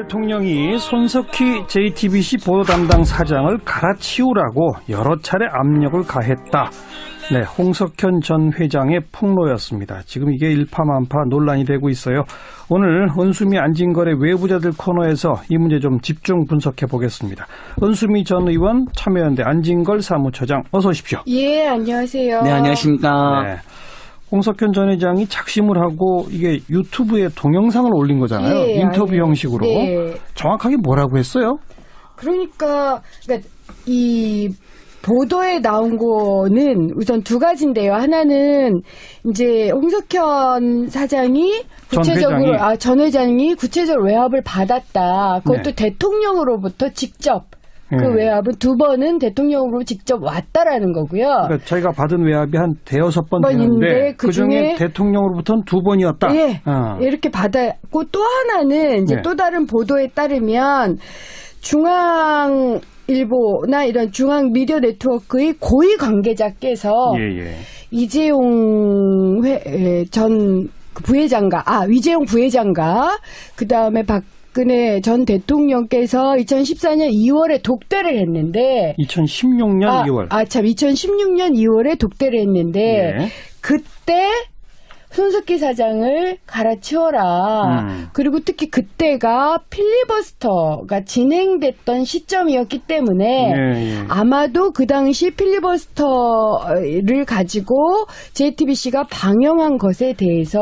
대통령이 손석희 JTBC 보도 담당 사장을 갈아치우라고 여러 차례 압력을 가했다. 네, 홍석현 전 회장의 폭로였습니다. 지금 이게 일파만파 논란이 되고 있어요. 오늘 은수미 안진걸의 외부자들 코너에서 이 문제 좀 집중 분석해 보겠습니다. 은수미 전 의원, 참여연대 안진걸 사무처장, 어서 오십시오. 예, 안녕하세요. 네, 안녕하십니까. 네. 홍석현 전 회장이 작심을 하고 이게 유튜브에 동영상을 올린 거잖아요. 예, 인터뷰 형식으로. 네. 정확하게 뭐라고 했어요? 그러니까 이 보도에 나온 거는 우선 두 가지인데요. 하나는 이제 홍석현 사장이 구체적으로 전 회장이 구체적으로 외압을 받았다. 그것도 네. 대통령으로부터 직접 그 외압은 두 번은 대통령으로 직접 왔다라는 거고요. 그러니까 저희가 받은 외압이 한 대여섯 번 되는데 그중에 대통령으로부터는 두 번이었다. 예, 이렇게 받았고 또 하나는 이제 또 다른 보도에 따르면 중앙일보나 이런 중앙 미디어 네트워크의 고위 관계자께서 이재용 전 부회장과 위재용 부회장과 그 다음에 박근혜 전 대통령께서 2014년 2월에 독대를 했는데 2016년 2월. 2016년 2월에 독대를 했는데 예. 그때 손석희 사장을 갈아치워라. 그리고 특히 그때가 필리버스터가 진행됐던 시점이었기 때문에 아마도 그 당시 필리버스터를 가지고 JTBC가 방영한 것에 대해서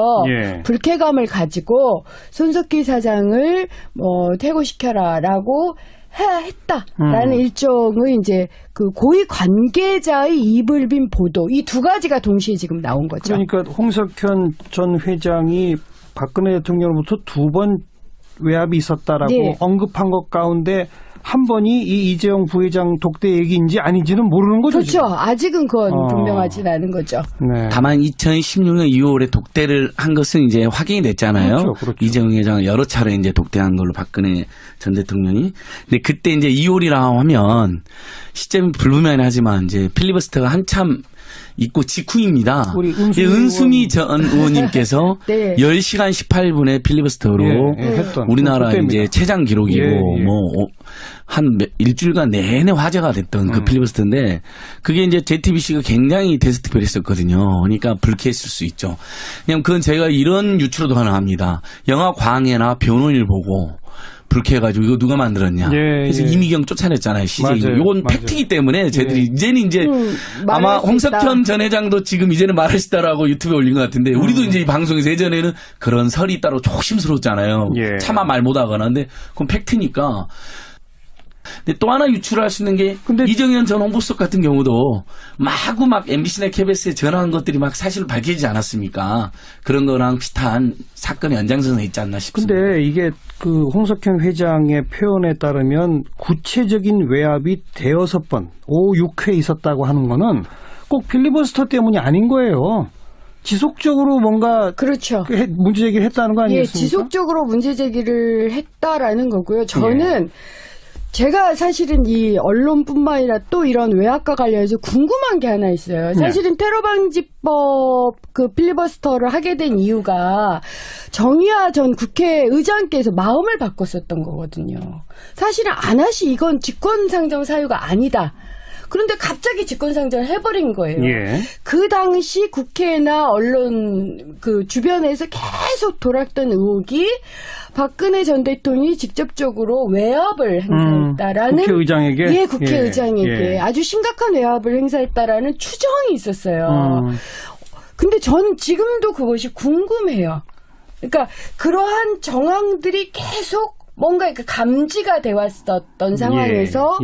불쾌감을 가지고 손석희 사장을 퇴고시켜라라고 했다라는 일종의 이제 그 고위 관계자의 입을 빈 보도, 이 두 가지가 동시에 지금 나온 거죠. 그러니까 홍석현 전 회장이 박근혜 대통령으로부터 두 번 외압이 있었다라고 언급한 것 가운데 한 번이 이 이재용 부회장 독대 얘기인지 아닌지는 모르는 거죠. 그렇죠. 지금? 아직은 그건 분명하진 않은 거죠. 네. 다만 2016년 2월에 독대를 한 것은 이제 확인이 됐잖아요. 그렇죠. 이재용 회장을 여러 차례 이제 독대한 걸로 박근혜 전 대통령이. 근데 그때 이제 2월이라고 하면 시점이 불분명하지만 이제 필리버스터가 한참 있고 직후입니다. 우리 은수미 전 의원님께서 네. 10시간 18분의 필리버스터로 우리나라 이제 최장 기록이고 한 일주일간 내내 화제가 됐던 그 필리버스터인데 그게 이제 JTBC가 굉장히 대스특별 했었거든요. 그러니까 불쾌했을 수 있죠. 그냥 그건 제가 이런 유추로도 가능합니다. 영화 광해나 변호인을 보고 불쾌해가지고 이거 누가 만들었냐. 그래서 이미경 쫓아냈잖아요. CJ. 이건 팩트이기 때문에 저희들이 이제는 이제 아마 홍석현 전 회장도 지금 이제는 말할 수 있다라고 유튜브에 올린 것 같은데 우리도 이제 이 방송에서 예전에는 그런 설이 따로 조심스러웠잖아요. 차마 말 못하거나. 근데 그건 팩트니까. 근데 또 하나 유출할 수 있는 게 이정현 전 홍보수석 같은 경우도 마구 MBC나 KBS에 전화한 것들이 사실로 밝혀지지 않았습니까? 그런 거랑 비슷한 사건의 연장선에 있지 않나 싶습니다. 근데 이게 그 홍석현 회장의 표현에 따르면 구체적인 외압이 대여섯 번, 5, 6회 있었다고 하는 거는 꼭 필리버스터 때문이 아닌 거예요. 지속적으로 뭔가 문제 제기를 했다는 거 아니겠습니까? 지속적으로 문제 제기를 했다라는 거고요. 저는 제가 사실은 이 언론뿐만 아니라 또 이런 외압과 관련해서 궁금한 게 하나 있어요. 사실은 테러방지법 그 필리버스터를 하게 된 이유가 정의화 전 국회의장께서 마음을 바꿨었던 거거든요. 사실은 이건 직권상정 사유가 아니다. 그런데 갑자기 직권상정을 해버린 거예요. 그 당시 국회나 언론 그 주변에서 계속 돌았던 의혹이 박근혜 전 대통령이 직접적으로 외압을 행사했다라는 국회의장에게? 국회의장에게 아주 심각한 외압을 행사했다라는 추정이 있었어요. 근데 전 지금도 그것이 궁금해요. 그러니까 그러한 정황들이 계속 뭔가 감지가 돼 왔었던 상황에서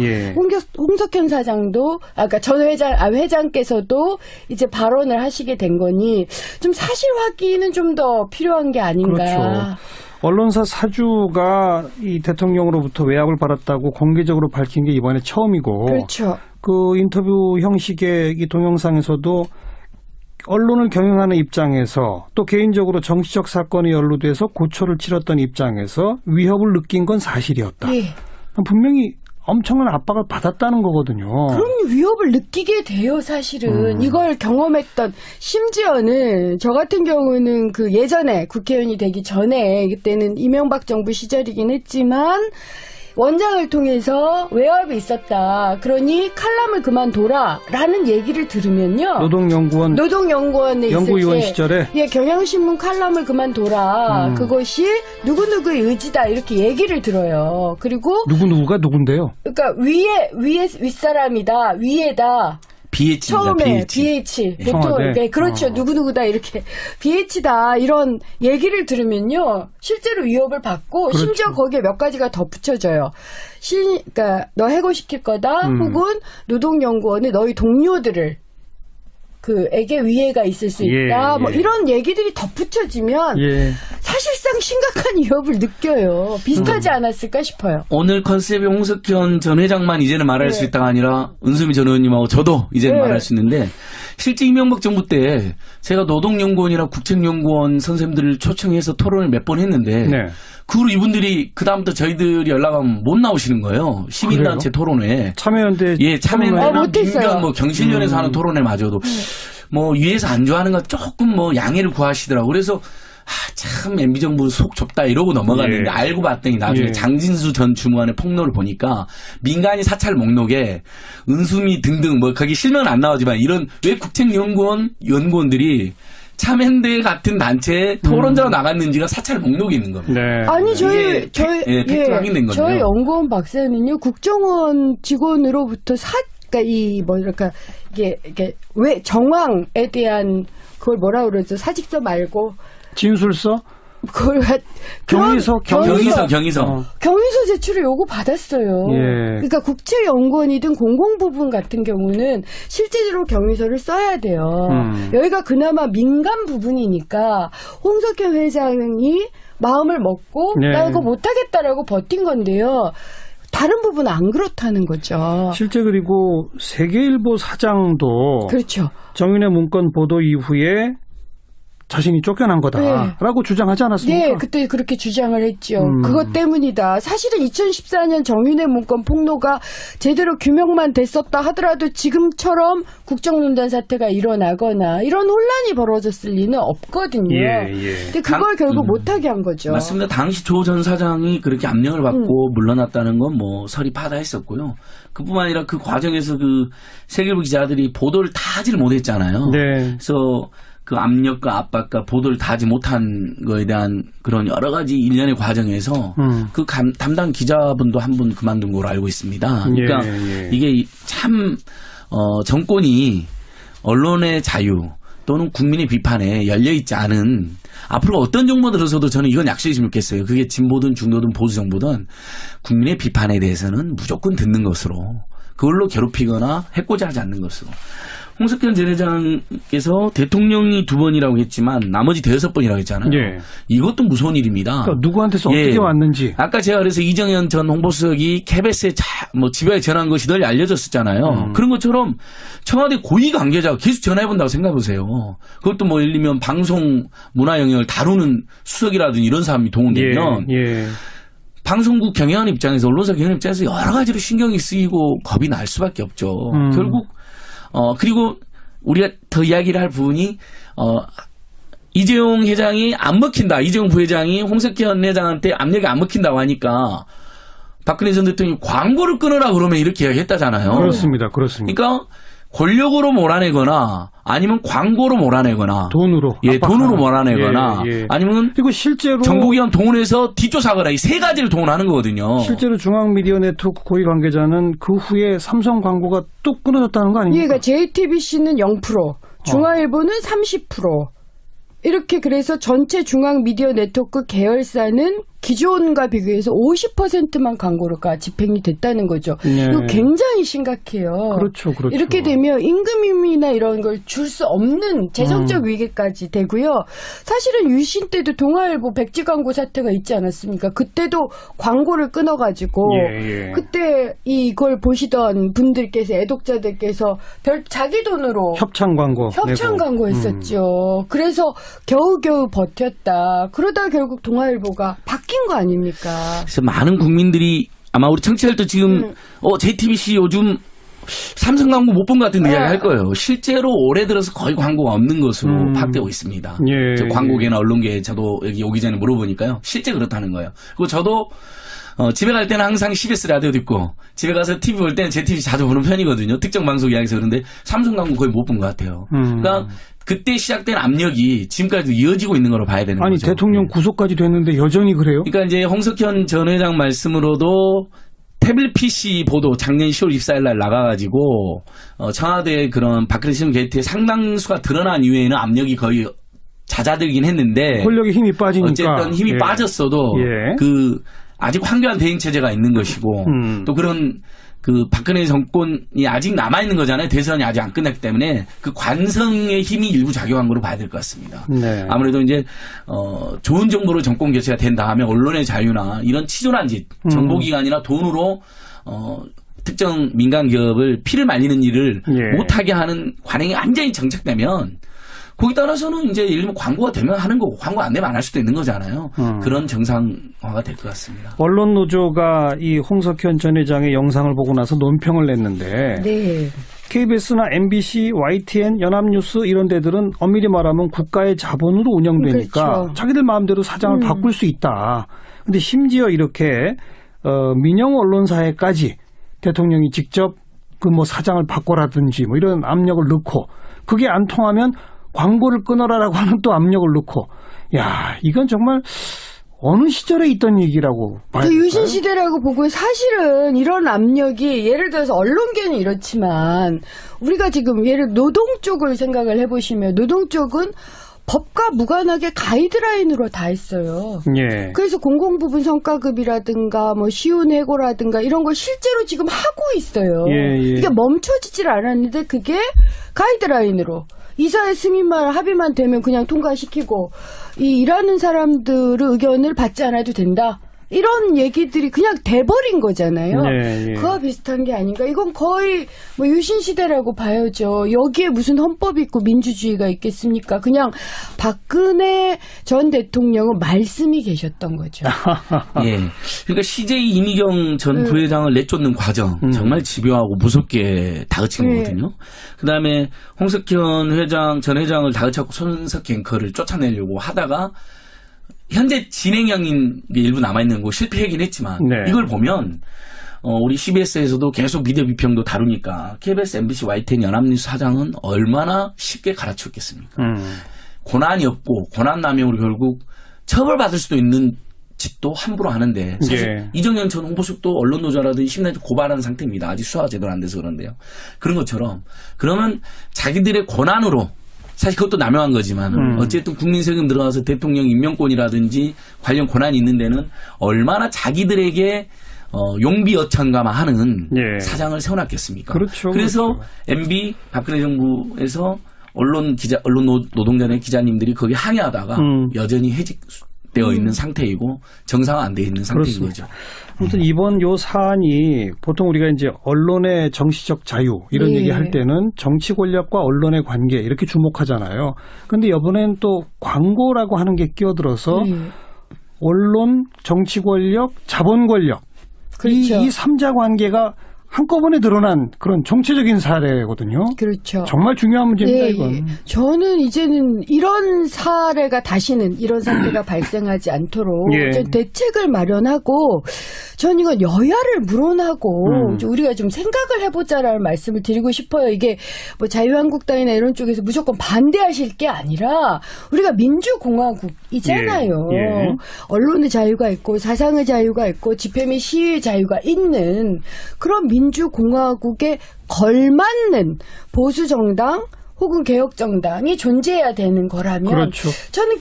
홍석현 사장도 그러니까 전 회장께서도 이제 발언을 하시게 된 거니 좀 사실 확인은 좀 더 필요한 게 아닌가. 그렇죠. 언론사 사주가 이 대통령으로부터 외압을 받았다고 공개적으로 밝힌 게 이번에 처음이고 그렇죠. 그 인터뷰 형식의 이 동영상에서도 언론을 경영하는 입장에서 또 개인적으로 정치적 사건에 연루돼서 고초를 치렀던 입장에서 위협을 느낀 건 사실이었다. 분명히 엄청난 압박을 받았다는 거거든요. 그럼 위협을 느끼게 돼요, 사실은. 이걸 경험했던, 심지어는, 저 같은 경우는 그 예전에 국회의원이 되기 전에, 그때는 이명박 정부 시절이긴 했지만, 원장을 통해서 외압이 있었다. 그러니 칼럼을 그만둬라. 라는 얘기를 들으면요. 노동연구원에 연구위원 있을 때 시절에 예, 경향신문 칼럼을 그만둬라. 그것이 누구누구의 의지다. 이렇게 얘기를 들어요. 그리고 누구누구가 누군데요? 그러니까 윗사람이다. 위에다. BH입니다. 처음에 BH. 보통 청와대? 네, 그렇죠. 누구누구다 이렇게 BH다 이런 얘기를 들으면요 실제로 위협을 받고 그렇죠. 심지어 거기에 몇 가지가 더 붙여져요. 그러니까 너 해고시킬 거다 혹은 노동연구원에 너희 동료들을 그에게 위해가 있을 수 있다. 뭐 이런 얘기들이 덧붙여지면 사실상 심각한 위협을 느껴요. 비슷하지 않았을까 싶어요. 오늘 컨셉이 홍석현 전 회장만 이제는 말할 수 있다가 아니라 은수미 전 의원님하고 저도 이제는 말할 수 있는데 실제 이명박 정부 때 제가 노동연구원이나 국책연구원 선생님들을 초청해서 토론을 몇 번 했는데 그 후로 이분들이 그다음부터 저희들이 연락하면 못 나오시는 거예요. 시민단체 토론회. 참여연대. 예, 참여연대나 못했어요. 민변 뭐 경실련에서 하는 토론회 마저도 뭐 위에서 안 좋아하는 거 조금 뭐 양해를 구하시더라고. 그래서 참 MB 정부 속 좁다 이러고 넘어갔는데 알고 봤더니 나중에 장진수 전 주무관의 폭로를 보니까 민간인 사찰 목록에 은수미 등등 뭐 거기 실명은 안 나오지만 이런 왜 국책연구원 연구원들이 참여연대 같은 단체에 토론자로 나갔는지가 사찰 목록에 있는 겁니다. 아니 저희 팩트 확인된 거죠. 저희 연구원 박사는요 국정원 직원으로부터 그러니까 뭐랄까 이게 왜 정황에 대한 그걸 뭐라 그러죠? 사직서 말고 진술서? 그걸 경위서 경위서 제출을 요구 받았어요. 그러니까 국책연구원이든 공공부문 같은 경우는 실제로 경위서를 써야 돼요. 여기가 그나마 민간 부분이니까 홍석현 회장이 마음을 먹고 나 이거 못하겠다라고 버틴 건데요. 다른 부분은 안 그렇다는 거죠. 실제 그리고 세계일보 사장도 그렇죠. 정윤회 문건 보도 이후에 자신이 쫓겨난 거다라고 주장하지 않았습니까? 네, 그때 그렇게 주장을 했죠. 그것 때문이다. 사실은 2014년 정윤회 문건 폭로가 제대로 규명만 됐었다 하더라도 지금처럼 국정농단 사태가 일어나거나 이런 혼란이 벌어졌을 리는 없거든요. 근데 그걸 결국 못하게 한 거죠. 맞습니다. 당시 조 전 사장이 그렇게 압력을 받고 물러났다는 건 뭐 설이 파다했었고요. 그뿐만 아니라 그 과정에서 그 세계일보 기자들이 보도를 다 하지를 못했잖아요. 그래서 그 압력과 압박과 보도를 다 하지 못한 거에 대한 그런 여러 가지 일련의 과정에서 그 담당 기자분도 한 분 그만둔 걸로 알고 있습니다. 그러니까 이게 참 정권이 언론의 자유 또는 국민의 비판에 열려있지 않은 앞으로 어떤 정부 들어서도 저는 이건 약속했으면 좋겠어요. 그게 진보든 중도든 보수 정부든 국민의 비판에 대해서는 무조건 듣는 것으로 그걸로 괴롭히거나 해코지 하지 않는 것으로. 홍석현 전 회장께서 대통령이 2번이라고 했지만 나머지 5번이라고 했잖아요. 이것도 무서운 일입니다. 그러니까 누구한테서 어떻게 왔는지. 아까 제가 그래서 이정현 전 홍보수석이 KBS에 집에 전화한 것이 널리 알려졌었잖아요. 그런 것처럼 청와대 고위 관계자가 계속 전화해본다고 생각해보세요. 그것도 뭐 예를 들면 방송 문화 영역을 다루는 수석이라든지 이런 사람이 동원되면 방송국 경영하는 입장에서 언론사 경영하는 입장에서 여러 가지로 신경이 쓰이고 겁이 날 수밖에 없죠. 결국 그리고 우리가 더 이야기를 할 부분이 이재용 회장이 안 먹힌다. 이재용 부회장이 홍석현 회장한테 압력이 안 먹힌다고 하니까 박근혜 전 대통령이 광고를 끊으라 그러면 이렇게 이야기했다잖아요. 그렇습니다. 그러니까 권력으로 몰아내거나 아니면 광고로 몰아내거나 돈으로 돈으로 몰아내거나 아니면 그리고 실제로 정보기관 동원해서 뒷조사하거나 이 세 가지를 동원하는 거거든요. 실제로 중앙미디어 네트워크 고위 관계자는 그 후에 삼성 광고가 뚝 끊어졌다는 거 아닙니까? 그러니까 JTBC는 0%, 중앙일보는 30%. 이렇게 그래서 전체 중앙미디어 네트워크 계열사는 기존과 비교해서 50%만 광고가 집행이 됐다는 거죠. 이거 굉장히 심각해요. 그렇죠. 이렇게 되면 임금이나 이런 걸 줄 수 없는 재정적 위기까지 되고요. 사실은 유신 때도 동아일보 백지 광고 사태가 있지 않았습니까? 그때도 광고를 끊어가지고 그때 이걸 보시던 분들께서 애독자들께서 자기 돈으로 협찬 광고 했었죠. 그래서 겨우겨우 버텼다. 그러다 결국 동아일보가 바뀐 거 아닙니까? 그래서 많은 국민들이 아마 우리 청취자들도 지금 JTBC 요즘 삼성 광고 못 본 것 같은 이야기 할 거예요. 실제로 올해 들어서 거의 광고가 없는 것으로 파악되고 있습니다. 예, 저 광고계나 언론계 저도 여기 오기 전에 물어보니까요. 실제 그렇다는 거예요. 그리고 저도 집에 갈 때는 항상 CBS 라디오 듣고 집에 가서 TV 볼 때는 JTBC 자주 보는 편이거든요. 특정 방송 이야기해서 그런데 삼성 광고 거의 못 본 것 같아요. 그러니까 그때 시작된 압력이 지금까지도 이어지고 있는 거로 봐야 되는 아니, 거죠. 대통령 구속까지 됐는데 여전히 그래요? 그러니까 이제 홍석현 전 회장 말씀으로도 태블릿 PC 보도 작년 10월 24일 날 나가가지고 청와대 그런 박근혜 신문 게이트의 상당수가 드러난 이후에는 압력이 거의 잦아들긴 했는데 권력의 힘이 빠지니까 어쨌든 힘이 예. 빠졌어도 예. 그 아직 황교안 대행 체제가 있는 것이고 또 그런 그 박근혜 정권이 아직 남아 있는 거잖아요. 대선이 아직 안 끝났기 때문에 그 관성의 힘이 일부 작용한 거로 봐야 될 것 같습니다. 네. 아무래도 이제 좋은 정보로 정권 교체가 된다 하면 언론의 자유나 이런 치졸한 짓, 정보기관이나 돈으로 특정 민간 기업을 피를 말리는 일을 예. 못하게 하는 관행이 완전히 정착되면 거기 따라서는 이제 예를 들면 광고가 되면 하는 거고 광고 안 되면 안 할 수도 있는 거잖아요. 그런 정상화가 될 것 같습니다. 언론 노조가 이 홍석현 전 회장의 영상을 보고 나서 논평을 냈는데 네. KBS나 MBC, YTN, 연합뉴스 이런 데들은 엄밀히 말하면 국가의 자본으로 운영되니까 그렇죠. 자기들 마음대로 사장을 바꿀 수 있다. 근데 심지어 이렇게 민영 언론사에까지 대통령이 직접 그 뭐 사장을 바꿔라든지 뭐 이런 압력을 넣고 그게 안 통하면 광고를 끊어라라고 하는 또 압력을 넣고 야 이건 정말 어느 시절에 있던 얘기라고 봐야 될까요? 유신 시대라고 보고 사실은 이런 압력이 예를 들어서 언론계는 이렇지만 우리가 지금 예를 노동 쪽을 생각을 해보시면 노동 쪽은 법과 무관하게 가이드라인으로 다 했어요. 예. 그래서 공공부분 성과급이라든가 뭐 쉬운 해고라든가 이런 걸 실제로 지금 하고 있어요. 예, 예. 이게 멈춰지질 않았는데 그게 가이드라인으로 이사회 승인만 합의만 되면 그냥 통과시키고 이 일하는 사람들의 의견을 받지 않아도 된다. 이런 얘기들이 그냥 돼버린 거잖아요. 예, 예. 그와 비슷한 게 아닌가. 이건 거의 뭐 유신 시대라고 봐야죠. 여기에 무슨 헌법이 있고 민주주의가 있겠습니까? 그냥 박근혜 전 대통령은 말씀이 계셨던 거죠. 예. 그러니까 CJ 이미경 전 부회장을 내쫓는 과정 정말 집요하고 무섭게 다그친 거거든요. 그다음에 홍석현 회장 전 회장을 다그쳤고 손석희 앵커를 쫓아내려고 하다가 현재 진행형인 게 일부 남아있는 거 실패하긴 했지만 네. 이걸 보면 우리 CBS에서도 계속 미디어 비평도 다루니까 KBS, MBC, YTN, 연합뉴스 사장은 얼마나 쉽게 갈아치웠겠습니까? 고난이 없고 고난 남용으로 결국 처벌받을 수도 있는 짓도 함부로 하는데 사실 예. 이정현 전 홍보수석도 언론노조라든지 심리적 고발하는 상태입니다. 아직 수사가 제대로 안 돼서 그런데요. 그런 것처럼 그러면 자기들의 고난으로 사실 그것도 남용한 거지만 어쨌든 국민 세금 들어가서 대통령 임명권이라든지 관련 권한이 있는 데는 얼마나 자기들에게 용비어천가마 하는 예. 사장을 세워놨겠습니까? 그렇죠. 그래서 그렇죠. MB 박근혜 정부에서 언론 노동자 내 기자님들이 거기 항의하다가 여전히 해직되어 있는 상태이고 정상화 안 돼 있는 상태인 그렇습니다. 거죠. 아무튼 이번 요 사안이 보통 우리가 이제 언론의 정치적 자유 이런 예. 얘기할 때는 정치 권력과 언론의 관계 이렇게 주목하잖아요. 그런데 이번엔 또 광고라고 하는 게 끼어들어서 언론, 정치 권력, 자본 권력 그렇죠. 이 3자 관계가 한꺼번에 드러난 그런 정치적인 사례거든요. 그렇죠. 정말 중요한 문제입니다, 예, 이건. 예. 저는 이제는 이런 사례가 다시는 이런 사태가 발생하지 않도록 예. 좀 대책을 마련하고 전 이건 여야를 물어나고 좀 우리가 좀 생각을 해보자라는 말씀을 드리고 싶어요. 이게 뭐 자유한국당이나 이런 쪽에서 무조건 반대하실 게 아니라 우리가 민주공화국이잖아요. 예, 예. 언론의 자유가 있고 사상의 자유가 있고 집회 및 시위의 자유가 있는 그런 민주공화국에 걸맞는 보수정당 혹은 개혁정당이 존재해야 되는 거라면 그렇죠. 저는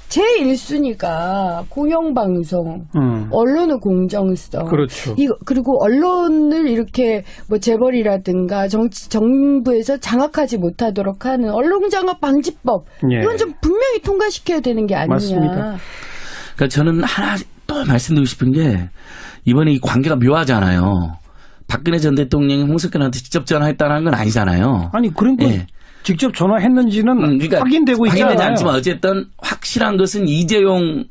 제1순위가 공영방송, 언론의 공정성. 그렇죠. 그리고 언론을 이렇게 뭐 재벌이라든가 정부에서 장악하지 못하도록 하는 언론장악 방지법. 예. 이건 좀 분명히 통과시켜야 되는 게 아니냐. 맞습니다. 그러니까 저는 하나 또 말씀드리고 싶은 게 이번에 이 관계가 묘하잖아요. 박근혜 전 대통령이 홍석현한테 직접 전화했다는 건 아니잖아요. 아니, 그러니까 예. 직접 전화했는지는 그러니까 확인되고 있잖아요. 확인되지 않지만 어쨌든 확실한 것은 이재용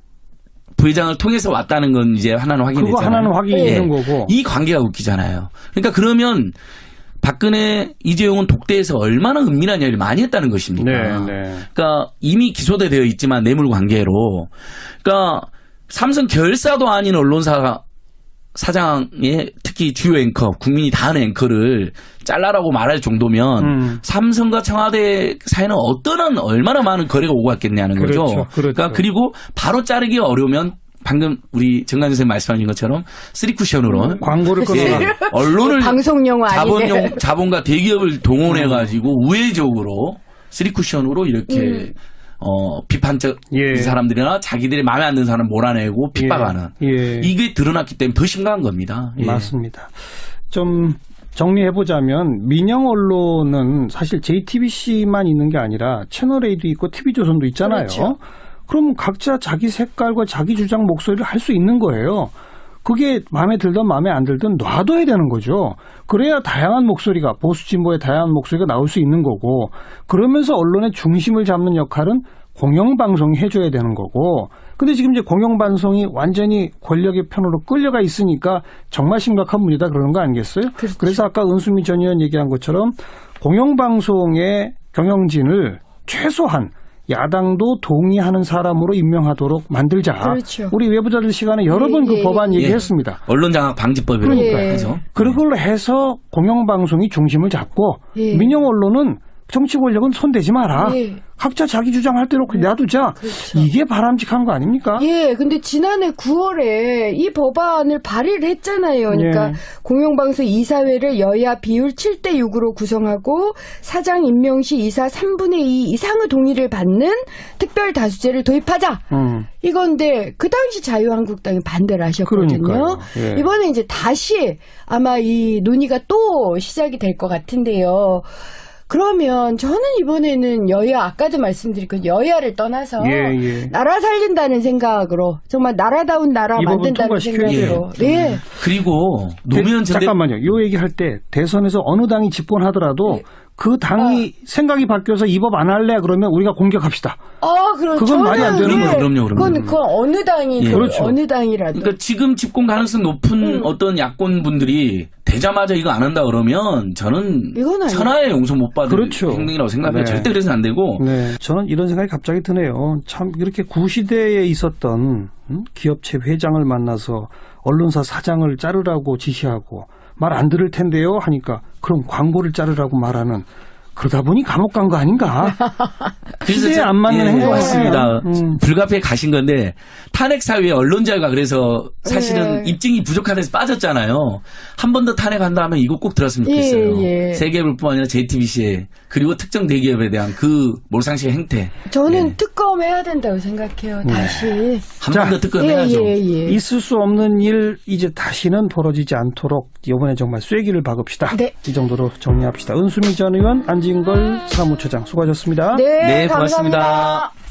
부회장을 통해서 왔다는 건 이제 하나는 확인됐잖아요. 그거 하나는 확인이 예. 되는 거고. 이 관계가 웃기잖아요. 그러니까 그러면 박근혜, 이재용은 독대에서 얼마나 은밀한 이야기를 많이 했다는 것입니까? 네. 그러니까 이미 기소돼 되어 있지만 뇌물 관계로. 그러니까 삼성 결사도 아닌 언론사 사장의 특히 주요 앵커, 국민이 다 아는 앵커를 잘라라고 말할 정도면 삼성과 청와대 사이는 얼마나 많은 거래가 오고 갔겠냐는 거죠. 그렇죠. 그러니까 그리고 바로 자르기 어려우면 방금 우리 정관 선생님 말씀하신 것처럼 쓰리쿠션으로 광고를 끊어. 예, 언론을 방송 용어 아니네. 자본과 대기업을 동원해 가지고 우회적으로 쓰리쿠션으로 이렇게 비판적 예. 사람들이나 자기들이 마음에 안 드는 사람 몰아내고 핍박하는 예. 이게 드러났기 때문에 더 심각한 겁니다. 예. 맞습니다. 좀 정리해보자면 민영 언론은 사실 JTBC만 있는 게 아니라 채널A도 있고 TV조선도 있잖아요. 그렇죠. 그럼 각자 자기 색깔과 자기 주장 목소리를 할 수 있는 거예요. 그게 마음에 들든 마음에 안 들든 놔둬야 되는 거죠. 그래야 다양한 목소리가 보수 진보의 다양한 목소리가 나올 수 있는 거고 그러면서 언론의 중심을 잡는 역할은 공영방송이 해줘야 되는 거고 근데 지금 이제 공영방송이 완전히 권력의 편으로 끌려가 있으니까 정말 심각한 문제다 그러는 거 아니겠어요? 그렇죠. 그래서 아까 은수미 전 의원 얘기한 것처럼 공영방송의 경영진을 최소한 야당도 동의하는 사람으로 임명하도록 만들자. 그렇죠. 우리 외부자들 시간에 여러 번 그 예. 법안 예. 얘기했습니다. 언론장악 방지법이라고 그러니까요. 하죠. 그걸 해서 공영방송이 중심을 잡고 예. 민영 언론은 정치 권력은 손대지 마라. 예. 각자 자기 주장할 대로 놔두자. 그렇죠. 이게 바람직한 거 아닙니까? 예, 근데 지난해 9월에 이 법안을 발의를 했잖아요. 그러니까 예. 공영방송 이사회를 여야 비율 7대6으로 구성하고 사장 임명 시 이사 3분의 2 이상의 동의를 받는 특별 다수제를 도입하자. 이건데 그 당시 자유한국당이 반대를 하셨거든요. 그러니까요. 예. 이번에 이제 다시 아마 이 논의가 또 시작이 될 것 같은데요. 그러면 저는 이번에는 여야 아까도 말씀드렸고 여야를 떠나서 예. 나라 살린다는 생각으로 정말 나라다운 나라 이 법은 만든다는 통과시켜야 생각으로 돼요. 네. 그리고 노무현 전 잠깐만요. 요 얘기할 때 대선에서 어느 당이 집권하더라도 그 당이 생각이 바뀌어서 이 법 안 할래 그러면 우리가 공격합시다. 그럼 그건 말이 안 되는 거예요. 그럼요. 그건 어느 당이 예. 그렇죠. 어느 당이라도 그러니까 지금 집권 가능성 높은 어떤 야권 분들이 되자마자 이거 안 한다 그러면 저는 이건 아니에요. 천하의 용서 못 받을 그렇죠. 행동이라고 생각해요. 네. 절대 그래서는 안 되고 네, 저는 이런 생각이 갑자기 드네요. 참 이렇게 구시대에 있었던 기업체 회장을 만나서 언론사 사장을 자르라고 지시하고 말 안 들을 텐데요 하니까 그럼 광고를 자르라고 말하는 그러다 보니 감옥 간 거 아닌가? 시대에 안 맞는 행동 맞습니다. 불가피하게 가신 건데 탄핵 사유에 언론자가 그래서 사실은 입증이 부족한 데서 빠졌잖아요. 한 번 더 탄핵한다 하면 이거 꼭 들었으면 좋겠어요. 예. 세계불뿐 아니라 JTBC에 그리고 특정 대기업에 대한 그 몰상식의 행태 저는 예. 특검해야 된다고 생각해요. 다시 한 번 더 특검해야죠. 예. 있을 수 없는 일 이제 다시는 벌어지지 않도록 이번에 정말 쐐기를 박읍시다. 네. 이 정도로 정리합시다. 은수미 전 의원, 안진걸 사무처장 수고하셨습니다. 네, 네, 감사합니다. 고맙습니다.